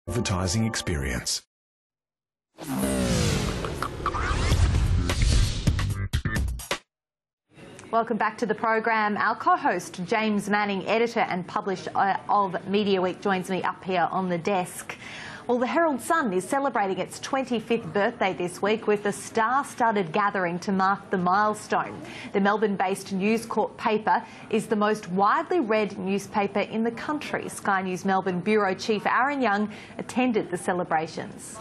advertising experience. Welcome back to the program. Our co-host, James Manning, editor and publisher of Mediaweek, joins me up here on the desk. Well, the Herald Sun is celebrating its 25th birthday this week with a star-studded gathering to mark the milestone. The Melbourne-based News Corp paper is the most widely read newspaper in the country. Sky News Melbourne Bureau Chief Aaron Young attended the celebrations.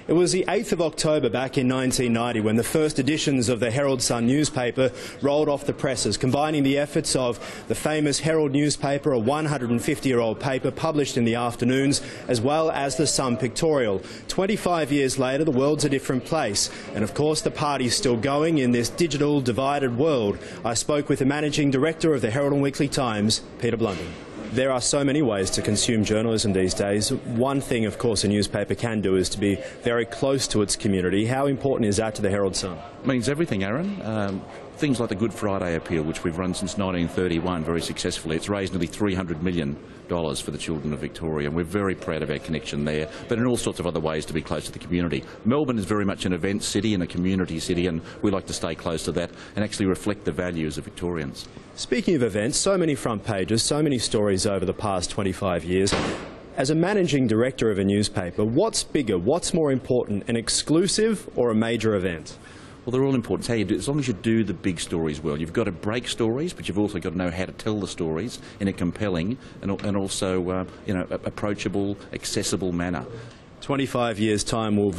It was the 8th of October back in 1990 when the first editions of the Herald Sun newspaper rolled off the presses, combining the efforts of the famous Herald newspaper, a 150-year-old paper published in the afternoons, as well as the Sun Pictorial. 25 years later, the world's a different place, and of course the party's still going in this digital divided world. I spoke with the managing director of the Herald and Weekly Times, Peter Blunden. There are so many ways to consume journalism these days. One thing, of course, a newspaper can do is to be very close to its community. How important is that to the Herald Sun? It means everything, Aaron. Things like the Good Friday appeal, which we've run since 1931 very successfully. It's raised nearly $300 million for the children of Victoria, and we're very proud of our connection there, but in all sorts of other ways to be close to the community. Melbourne is very much an event city and a community city, and we like to stay close to that and actually reflect the values of Victorians. Speaking of events, so many front pages, so many stories over the past 25 years. As a managing director of a newspaper, what's bigger, what's more important, an exclusive or a major event? Well, they're all important. It's how you do, as long as you do the big stories well. You've got to break stories, but you've also got to know how to tell the stories in a compelling and also approachable, accessible manner. 25 years' time, will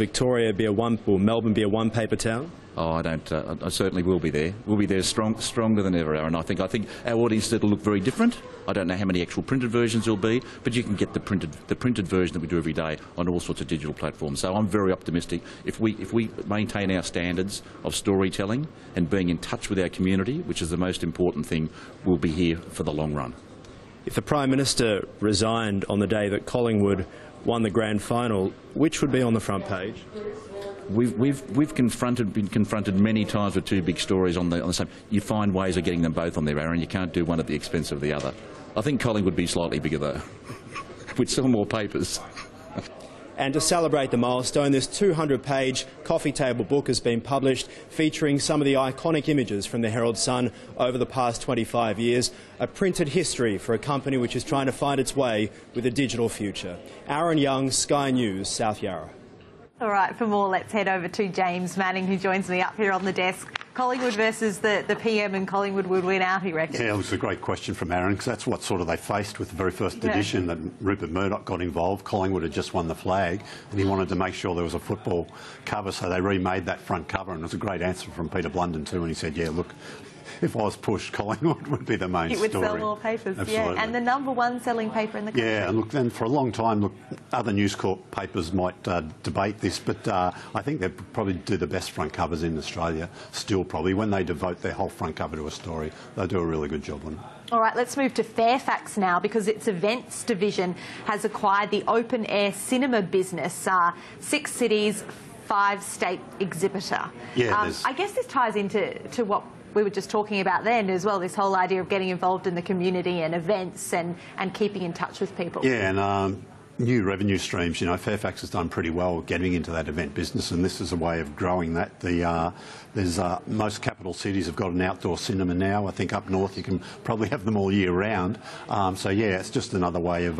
Melbourne be a one-paper town? Oh, I don't. I certainly will be there. We'll be there stronger than ever, Aaron. I think our audience will look very different. I don't know how many actual printed versions there'll be, but you can get the printed version that we do every day on all sorts of digital platforms. So I'm very optimistic. If we maintain our standards of storytelling and being in touch with our community, which is the most important thing, we'll be here for the long run. If the Prime Minister resigned on the day that Collingwood won the grand final, which would be on the front page? We've been confronted many times with two big stories on the same. You find ways of getting them both on there, Aaron. You can't do one at the expense of the other. I think Collingwood would be slightly bigger though. We'd sell more papers. And to celebrate the milestone, this 200-page coffee table book has been published featuring some of the iconic images from the Herald Sun over the past 25 years, a printed history for a company which is trying to find its way with a digital future. Aaron Young, Sky News, South Yarra. All right, for more, let's head over to James Manning, who joins me up here on the desk. Collingwood versus the PM, and Collingwood would win out, he reckons. Yeah, it was a great question from Aaron, because that's what sort of they faced with the very first edition that Rupert Murdoch got involved. Collingwood had just won the flag, and he wanted to make sure there was a football cover, so they remade that front cover, and it was a great answer from Peter Blunden too, and he said, yeah, look, if I was pushed, Collingwood would be the main story. It would sell more papers, Absolutely. yeah. And the #1 selling paper in the country. Yeah, and look, then for a long time, look, other News Corp papers might debate this, but I think they'd probably do the best front covers in Australia, still probably. When they devote their whole front cover to a story, they'll do a really good job on it. All right, let's move to Fairfax now, because its events division has acquired the open-air cinema business, 6 cities, 5-state exhibitor. Yeah, I guess this ties into what we were just talking about then as well, this whole idea of getting involved in the community and events and keeping in touch with people. Yeah, and new revenue streams. You know, Fairfax has done pretty well getting into that event business, and this is a way of growing that. Most capital cities have got an outdoor cinema now. I think up north you can probably have them all year round. So yeah, it's just another way of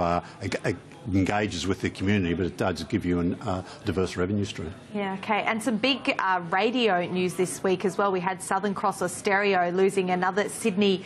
engages with the community, but it does give you a diverse revenue stream. Yeah, okay. And some big radio news this week as well. We had Southern Cross Austereo losing another Sydney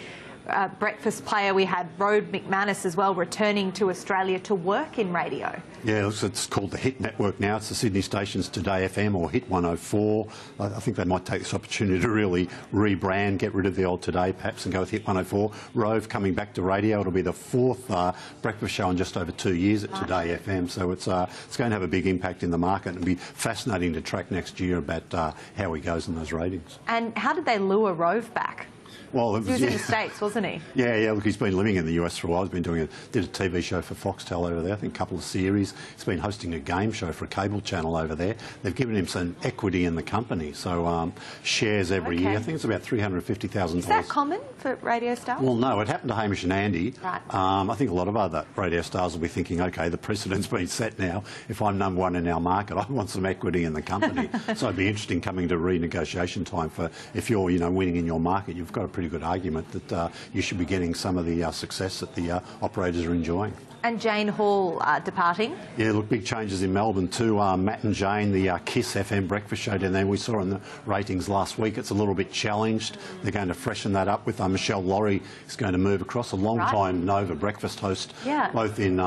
breakfast player. We had Rode McManus as well returning to Australia to work in radio. Yeah, it's called the Hit Network now. It's the Sydney stations Today FM or Hit 104. I think they might take this opportunity to really rebrand, get rid of the old Today perhaps and go with Hit 104. Rove coming back to radio. It'll be the 4th breakfast show in just over 2 years at Today FM. So it's going to have a big impact in the market, and it'll be fascinating to track next year about how he goes in those ratings. And how did they lure Rove back? Well, he was in the States, wasn't he? Yeah. Look, he's been living in the US for a while. He's been did a TV show for Foxtel over there, I think a couple of series. He's been hosting a game show for a cable channel over there. They've given him some equity in the company, so shares every year. I think it's about $350,000. Is that common for radio stars? Well, no, it happened to Hamish and Andy. Right. I think a lot of other radio stars will be thinking, OK, the precedent's been set now. If I'm number one in our market, I want some equity in the company. So it'd be interesting coming to renegotiation time for if you're, winning in your market, you've got a pretty good argument that you should be getting some of the success that the operators are enjoying. And Jane Hall departing. Yeah, look, big changes in Melbourne too. Matt and Jane, the KISS FM breakfast show down there, we saw in the ratings last week. It's a little bit challenged. They're going to freshen that up with Michelle Laurie is going to move across, a long-time Nova breakfast host, both in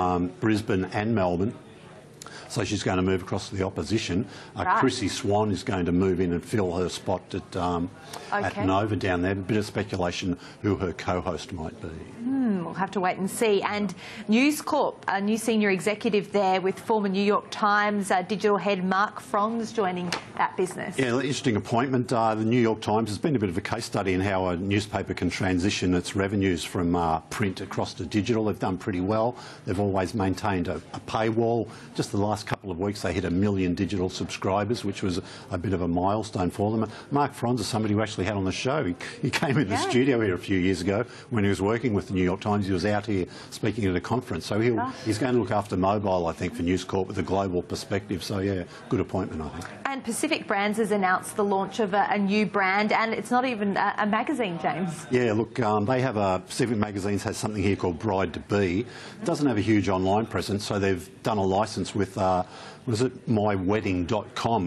Brisbane and Melbourne. So she's going to move across to the opposition. Chrissy Swan is going to move in and fill her spot at Nova down there. A bit of speculation who her co-host might be. We'll have to wait and see. And News Corp, a new senior executive there with former New York Times digital head Mark Franz joining that business. Yeah, interesting appointment. The New York Times has been a bit of a case study in how a newspaper can transition its revenues from print across to digital. They've done pretty well. They've always maintained a paywall. Just the last couple of weeks they hit 1 million digital subscribers, which was a bit of a milestone for them. Mark Franz is somebody who actually had on the show. He came in the studio here a few years ago when he was working with the New York Times. He was out here speaking at a conference. So he's going to look after mobile, I think, for News Corp with a global perspective. So, yeah, good appointment, I think. And Pacific Brands has announced the launch of a new brand, and it's not even a magazine, James. Yeah, look, they have Pacific Magazines has something here called Bride to Be. It doesn't have a huge online presence, so they've done a licence with was it mywedding.com,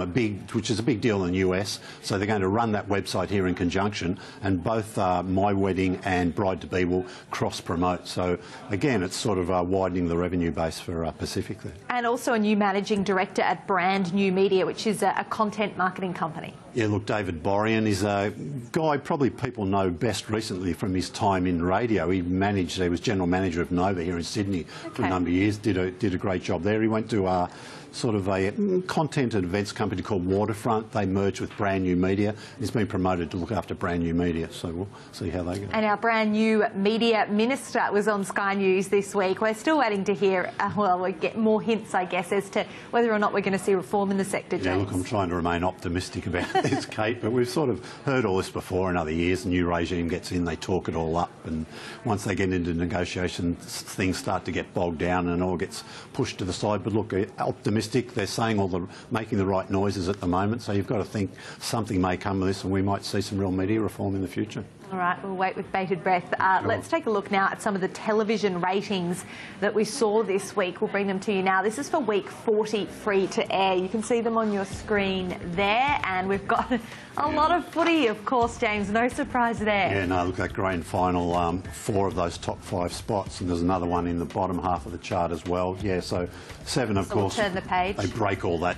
which is a big deal in the US. So they're going to run that website here in conjunction, and both My Wedding and Bride to Be will cross-promote. So again, it's sort of widening the revenue base for Pacific there. And also a new managing director at Brand New Media, which is a content marketing company. Yeah, look, David Borean is a guy probably people know best recently from his time in radio. He was general manager of Nova here in Sydney for a number of years. Did a great job there. He went to sort of a content and events company called Waterfront. They merged with Brand New Media. He's been promoted to look after Brand New Media, so we'll see how they go. And our Brand New Media Minister was on Sky News this week. We're still waiting to hear, we get more hints, I guess, as to whether or not we're going to see reform in the sector, James. Yeah, look, I'm trying to remain optimistic about this, Kate, but we've sort of heard all this before in other years. A new regime gets in, they talk it all up, and once they get into negotiations, things start to get bogged down and all gets pushed to the side. But look, optimistic. They're saying making the right noises at the moment, so you've got to think something may come of this and we might see some real media reform in the future. All right, we'll wait with bated breath. Let's take a look now at some of the television ratings that we saw this week. We'll bring them to you now. This is for week 40 free to air. You can see them on your screen there, and we've got a lot of footy, of course, James. No surprise there. Yeah, no, look, that grand final, 4 of those top 5 spots, and there's another one in the bottom half of the chart as well. Yeah, so 7, of course. We'll turn the page. They break all that.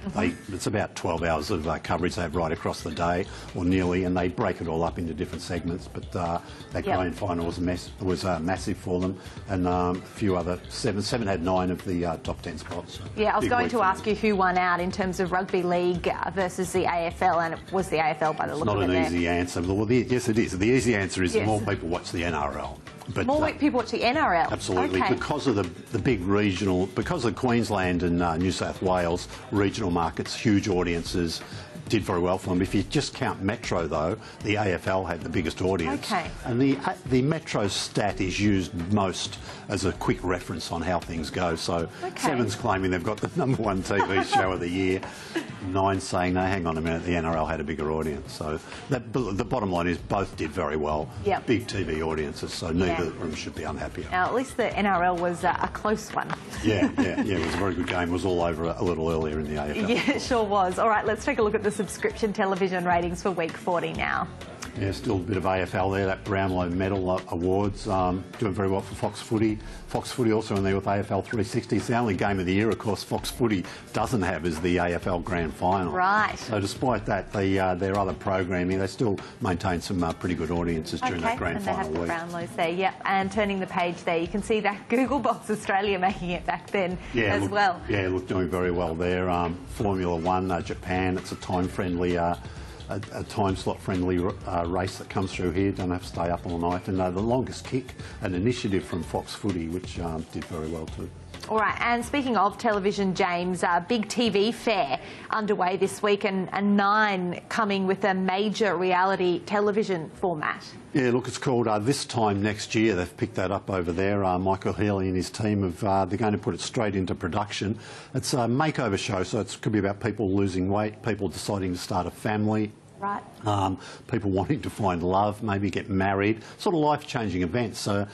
It's about 12 hours of coverage they have right across the day, or nearly, and they break it all up into different segments. But that grand final was massive for them, and a few other 7 had 9 of the top 10 spots. So yeah, I was going to ask you who won out in terms of rugby league versus the AFL, and it was the AFL by the look of it. It's not an easy answer. Well, yes, it is. The easy answer is more people watch the NRL. But more people watch the NRL? Absolutely. Okay. Because of the big regional, because of Queensland and New South Wales regional markets, huge audiences, did very well for them. If you just count Metro, though, the AFL had the biggest audience. Okay. And the Metro stat is used most as a quick reference on how things go. So 7's claiming they've got the #1 TV show of the year. 9's saying, no, hang on a minute, the NRL had a bigger audience. So the bottom line is both did very well. Yep. Big TV audiences, so neither of them should be unhappy. Now, at least the NRL was a close one. Yeah, it was a very good game. It was all over a little earlier in the AFL. Yeah, it sure was. All right, let's take a look at the subscription television ratings for week 40 now. Yeah, still a bit of AFL there, that Brownlow Medal Awards, doing very well for Fox Footy. Fox Footy also in there with AFL 360. It's the only game of the year, of course, Fox Footy doesn't have is the AFL Grand Final. Right. So despite that, their other programming, they still maintain some pretty good audiences during that Grand Final week. And they have the Brownlows there, yep. And turning the page there, you can see that Google Box Australia making it back then as well. Yeah, doing very well there. Formula 1, Japan, it's a time-friendly a time slot friendly race that comes through here. Don't have to stay up all night. And the longest kick, an initiative from Fox Footy, which did very well too. All right, and speaking of television, James, big TV fair underway this week, and Nine coming with a major reality television format. Yeah, look, it's called This Time Next Year. They've picked that up over there. Michael Healy and his team they're going to put it straight into production. It's a makeover show, so it could be about people losing weight, people deciding to start a family. Right. People wanting to find love, maybe get married, sort of life-changing events. But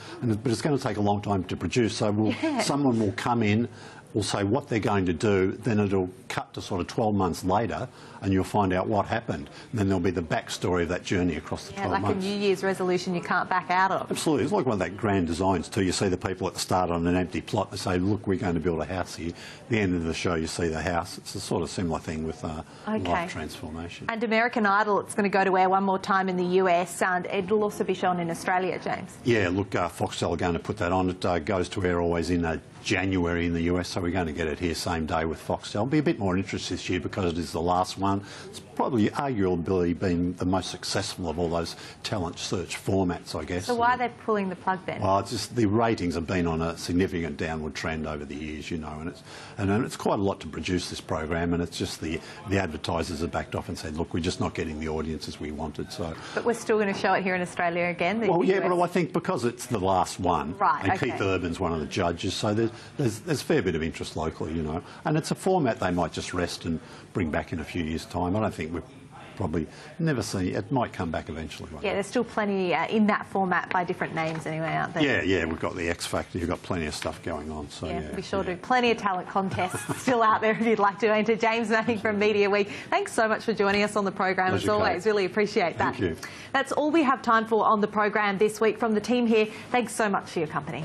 it's going to take a long time to produce. So someone will come in, will say what they're going to do, then it'll cut to sort of 12 months later, and you'll find out what happened. And then there'll be the backstory of that journey across the 12 months. Like a New Year's resolution you can't back out of. Absolutely. It's like one of that grand designs too. You see the people at the start on an empty plot. They say, look, we're going to build a house here. At the end of the show, you see the house. It's a sort of similar thing with life transformation. And American Idol, it's going to go to air one more time in the US, and it'll also be shown in Australia, James. Yeah, look, Foxtel are going to put that on. It goes to air always in January in the US, so we're going to get it here same day with Foxtel. There'll be a bit more interest this year because it is the last one. It's probably arguably been the most successful of all those talent search formats, I guess. So why are they pulling the plug then? Well, it's just the ratings have been on a significant downward trend over the years, you know, and it's quite a lot to produce this program, and it's just the advertisers have backed off and said, look, we're just not getting the audiences we wanted. So. But we're still going to show it here in Australia again? Well, yeah, but I think because it's the last one, right, and Keith Urban's one of the judges, so there's a fair bit of interest locally, you know, and it's a format they might just rest and bring back in a few years' time. I don't think we've probably never seen it. It might come back eventually. Yeah, there's still plenty in that format by different names anyway, aren't there? Yeah, we've got the X Factor, you've got plenty of stuff going on. So yeah, we sure do. Plenty of talent contests still out there if you'd like to enter. James Manning from Media Week, thanks so much for joining us on the program. As always, really appreciate that. Thank you. That's all we have time for on the program this week from the team here. Thanks so much for your company.